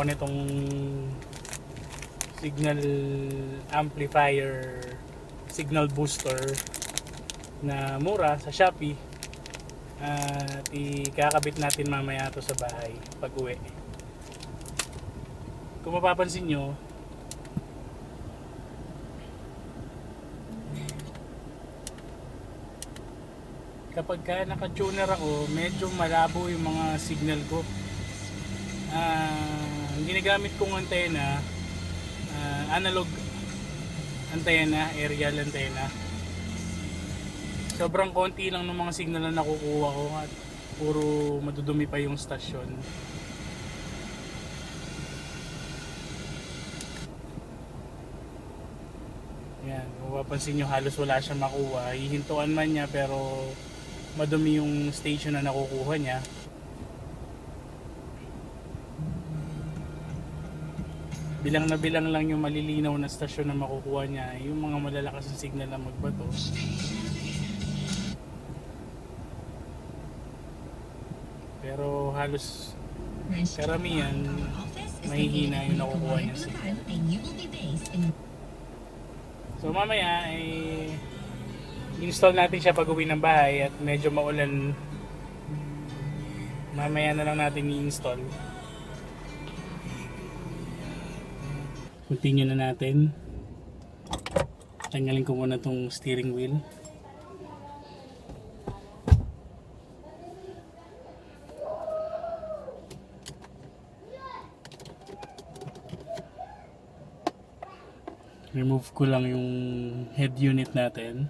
nitong signal amplifier, signal booster na mura sa Shopee. At ikakabit natin mamaya to sa bahay pag uwi. Kung mapapansin nyo, kapag ka naka-tuner ako, medyo malabo yung mga signal ko. Ang ginagamit kong antena, analog antena, aerial antena. Sobrang konti lang ng mga signal na nakukuha ko at puro madudumi pa yung stasyon. Yan, kung mapapansin nyo, halos wala siyang makuha. Hihintuan man niya pero madumi yung station na nakukuha niya. Bilang na bilang lang yung malilinaw na stasyon na makukuha niya, yung mga malalakas na signal na magbato. Pero halos karamihan mahihina yung nakukuha niya signal. So mamaya ay install natin siya pag uwi ng bahay at medyo maulan. Mamaya na lang natin i-install. Continue na natin. Tanggalin ko muna tong steering wheel. Remove ko lang yung head unit natin.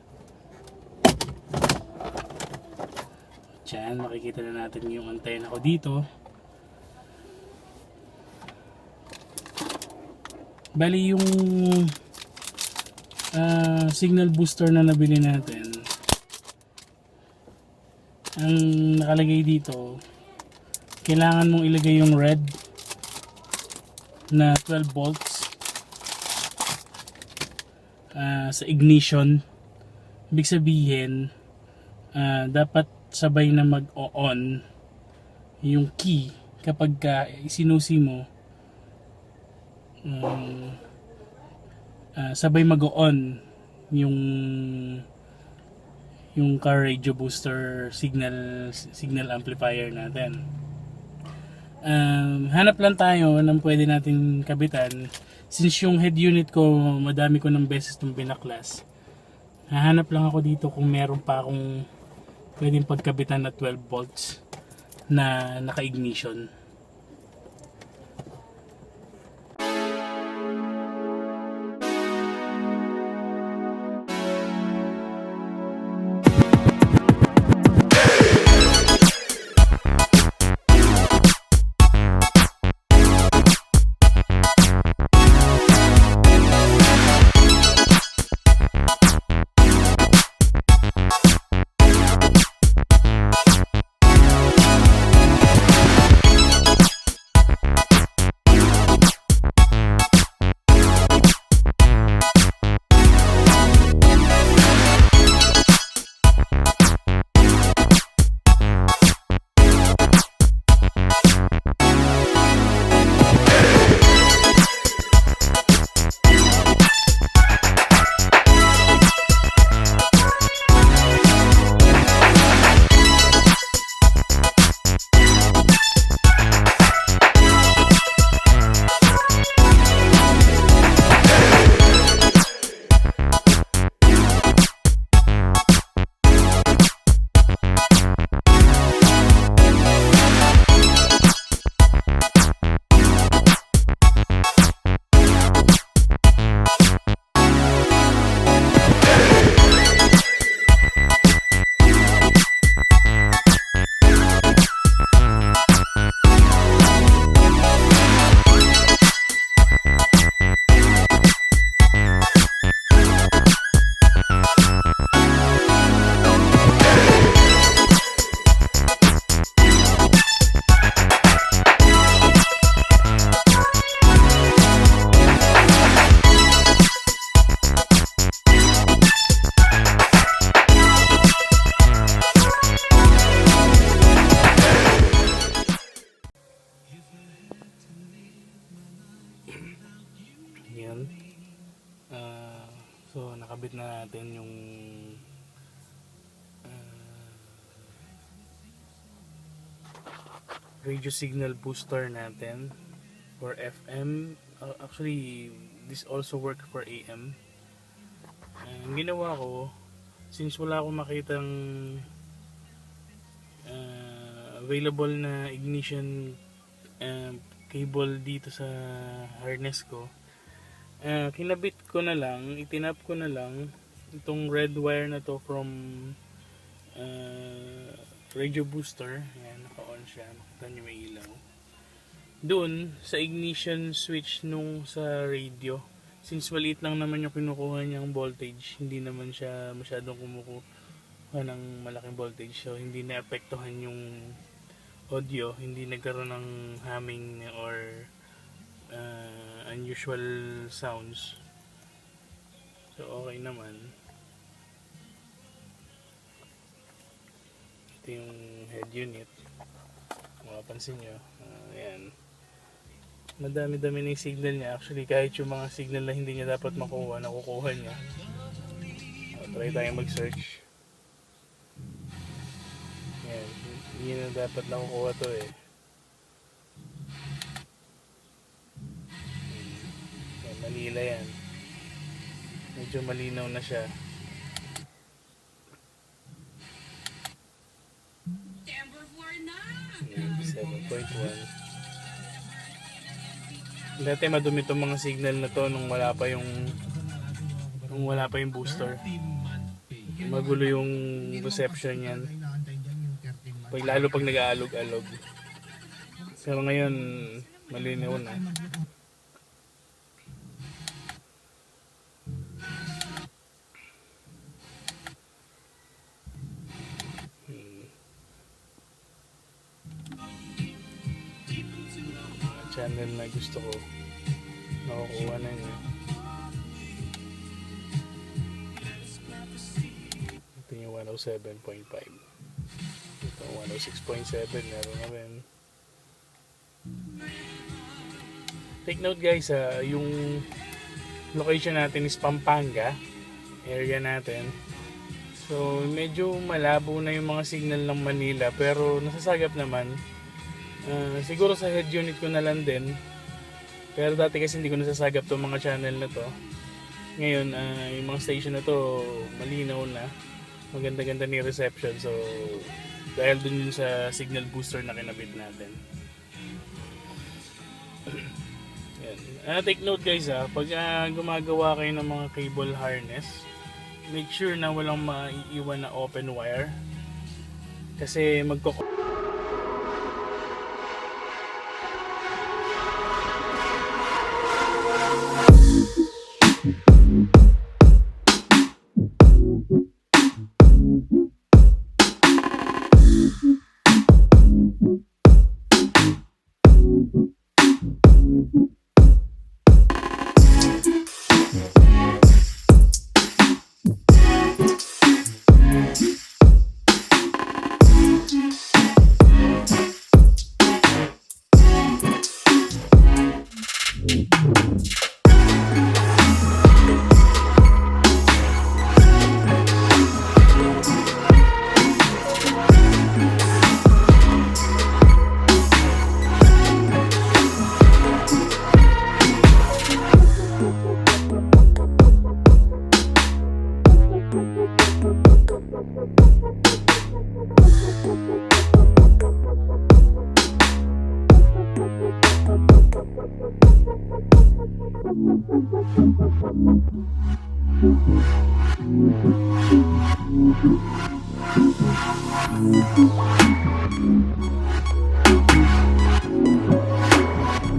Diyan, makikita na natin yung antena ko dito. Bali yung signal booster na nabili natin, ang nakalagay dito, kailangan mong ilagay yung red na 12 volts sa ignition. Ibig sabihin, dapat sabay na mag-on yung key kapag isinusi mo. Sabay mag-on yung car radio booster signal amplifier natin. Hanap lang tayo ng pwede natin kabitan. Since yung head unit ko, madami ko ng beses itong binaklas, hahanap lang ako dito kung meron pa akong pwedeng pagkabitan na 12 volts na naka-ignition. natin yung radio signal booster natin for FM. Actually, this also work for AM. Ang ginawa ko, since wala akong makitang available na ignition cable dito sa harness ko, kinabit ko na lang, itinap ko na lang itong red wire na to from radio booster. Ayan, naka-on siya, makita nyo may ilaw doon sa ignition switch nung sa radio. Since maliit lang naman yung kinukuha niyang voltage, hindi naman siya masyadong kumukuha ng malaking voltage, so hindi naapektuhan yung audio, hindi nagkaroon ng humming or unusual sounds. So okay naman. Ito yung head unit, mapapansin nyo. Ayan, madami-dami na yung signal niya. Actually, kahit yung mga signal na hindi niya dapat makuha, nakukuha niya. Try tayong mag-search. Ayan, hindi na dapat nakukuha to eh. Ayan, Manila yan. Medyo malinaw na siya. Ayan, 7.1. Dati madumi itong mga signal na to nung wala pa yung booster. Magulo yung reception yan. Lalo pag nag-aalog-alog. Pero ngayon, malinaw na. Channel na gusto ko, nakukuha na niya. Ito yung 107.5. Ito 106.7, meron na rin. Take note guys, yung location natin is Pampanga area natin. So medyo malabo na yung mga signal ng Manila, pero nasasagap naman. Siguro sa head unit ko na lang din, pero dati kasi hindi ko nasasagap tong mga channel na to. Ngayon yung mga station na to malinaw na, maganda-ganda ni reception, so dahil dun yun sa signal booster na kinabit natin. Take note guys, pag gumagawa kayo ng mga cable harness, make sure na walang maiiwan na open wire, kasi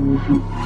Thank you.